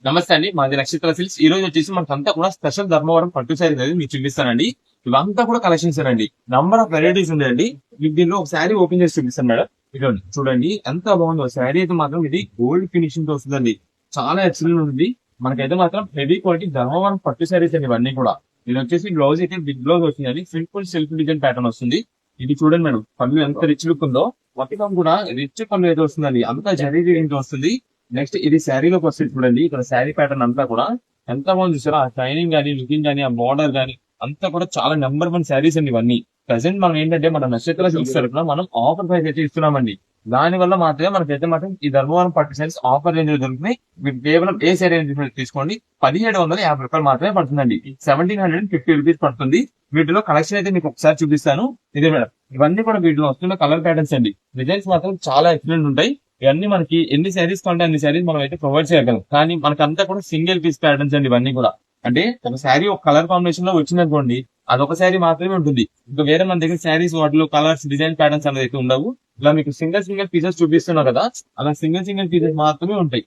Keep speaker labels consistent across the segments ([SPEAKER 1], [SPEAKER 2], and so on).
[SPEAKER 1] నమస్తే అండి, మాది నక్షత్ర సిల్క్స్. ఈ రోజు వచ్చేసి మనకంతా కూడా స్పెషల్ ధర్మవరం పట్టు శారీ అనేది మీకు చూపిస్తానండి. ఇవంతా కూడా కలెక్షన్స్ అండి, నంబర్ ఆఫ్ వెరైటీస్ ఉన్నాయండి. మీకు దీనిలో ఒక శారీ ఓపెన్ చేసి చూపిస్తాను మేడం. ఇదండి చూడండి ఎంత బాగుందో శారీ అయితే మాత్రం ఇది గోల్డ్ ఫినిషింగ్ తో వస్తుందండి. చాలా ఎక్సలెంట్ ఉంది. మనకైతే మాత్రం హెవీ క్వాలిటీ ధర్మవరం పట్టు శారీస్ అండి ఇవన్నీ కూడా. ఇది వచ్చేసి బ్లౌజ్ అయితే బిగ్ బ్లౌజ్ వస్తుందండి, సింపుల్ సెల్ఫ్ డిజైన్ ప్యాటర్న్ వస్తుంది. ఇది చూడండి మేడం, పళ్ళు ఎంత రిచ్ లుక్ ఉందో, మొత్తం కూడా రిచ్ పళ్ళు అయితే వస్తుందండి, అంతా జరీ వస్తుంది. నెక్స్ట్ ఇది శారీలోకి వస్తుంది చూడండి, ఇక్కడ శారీ ప్యాటర్న్ అంతా కూడా ఎంత బాగుంది చూసారా. ఆ షైనింగ్ గానీ, లుకింగ్ గానీ, ఆ బార్డర్ గానీ అంతా కూడా చాలా నెంబర్ 1 శారీస్ అండి ఇవన్నీ. ప్రెసెంట్ మనం ఏంటంటే మన నక్షత్ర సిల్క్స్ తరఫున మనం ఆఫర్ ప్రైస్ అయితే ఇస్తున్నామండి. దాని వల్ల మాత్రమే మనకైతే మాత్రం ఈ ధర్మవరం పట్టు శారీస్ ఆఫర్ రేంజ్ లో దొరుకుతున్నాయి. మీరు కేవలం ఏ శారీ తీసుకోండి, 1750 రూపాయలు మాత్రమే పడుతుందండి. 1750 రూపీస్ పడుతుంది. వీటిలో కలెక్షన్ అయితే మీకు ఒకసారి చూపిస్తాను. ఇదే మేడం, ఇవన్నీ కూడా వీటిలో వస్తున్న కలర్ ప్యాటర్న్స్ అండి. డిజైన్స్ మాత్రం చాలా ఎక్సలెంట్ ఉంటాయి. ఇవన్నీ మనకి ఎన్ని శారీస్ కొంటే అన్ని శారీస్ మనం అయితే ప్రొవైడ్ చేయగలం. కానీ మనకంతా కూడా సింగిల్ పీస్ ప్యాటర్న్స్ అండి ఇవన్నీ కూడా. అంటే ఒక శారీ ఒక కలర్ కాంబినేషన్ లో వచ్చిందనుకోండి, అదొక శారీ మాత్రమే ఉంటుంది. ఇంకా వేరే మన దగ్గర శారీస్ వాటిలో కలర్స్ డిజైన్ ప్యాటర్న్స్ అనేది అయితే ఉండవు. ఇలా మీకు సింగిల్ పీసెస్ చూపిస్తున్నా కదా, అలా సింగిల్ పీసెస్ మాత్రమే ఉంటాయి.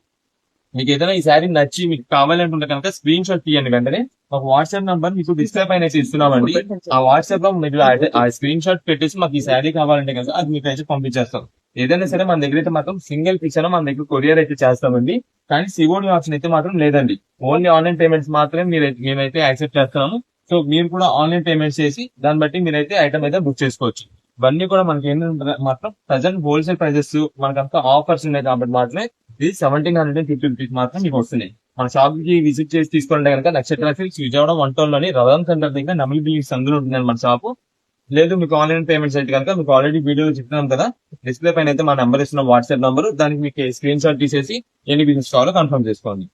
[SPEAKER 1] మీకు ఏదైనా ఈ శారీ నచ్చి మీకు కావాలంటుంటే కనుక స్క్రీన్ షాట్ తీయండి. వెంటనే ఒక వాట్సాప్ నంబర్ మీకు డిస్ప్లే పైన అయితే ఇస్తున్నామండి. ఆ వాట్సాప్ లో మీరు ఆ స్క్రీన్ షాట్ పెట్టేసి మాకు ఈ శారీ కావాలంటే కనుక అది మీకు అయితే పంపించేస్తాం. ఏదైనా సరే మన దగ్గర అయితే మాత్రం సింగిల్ పీస్ అయినా మన దగ్గర కొరియర్ అయితే చేస్తామండి. కానీ సిఓడి ఆప్షన్ అయితే మాత్రం లేదండి. ఓన్లీ ఆన్లైన్ పేమెంట్స్ మాత్రమే మేమైతే యాక్సెప్ట్ చేస్తున్నాము. సో మీరు కూడా ఆన్లైన్ పేమెంట్స్ చేసి దాన్ని బట్టి మీరైతే ఐటమ్ అయితే బుక్ చేసుకోవచ్చు. ఇవన్నీ కూడా మనకి ఏంటంటే మాత్రం ప్రజెంట్ హోల్సేల్ ప్రైజెస్ మనకంతా ఆఫర్స్ ఉన్నాయి కాబట్టి మాత్రమే ఇది 1750 రూపీస్ మాత్రం మీకు వస్తున్నాయి. మన షాప్ కి విజిట్ చేసి తీసుకోవాలంటే కనుక నక్షత్ర సిల్క్స్ విజయవాడ 1 టౌన్ లోని రవరం సెంటర్ దగ్గర నమిలి బిల్డింగ్స్ అందులో ఉంటుంది మన షాపు. లేదు మీకు ఆన్లైన్ పేమెంట్స్ అయితే కనుక మీకు ఆల్రెడీ వీడియోలో చెప్తున్నాం కదా, డిస్ప్లే పైన అయితే మా నెంబర్ ఇస్తున్న వాట్సాప్ నంబర్, దానికి మీకు స్క్రీన్ షాట్ తీసేసి ఎన్ని బిజినెస్ కావాలో కన్ఫర్మ్ చేసుకోండి.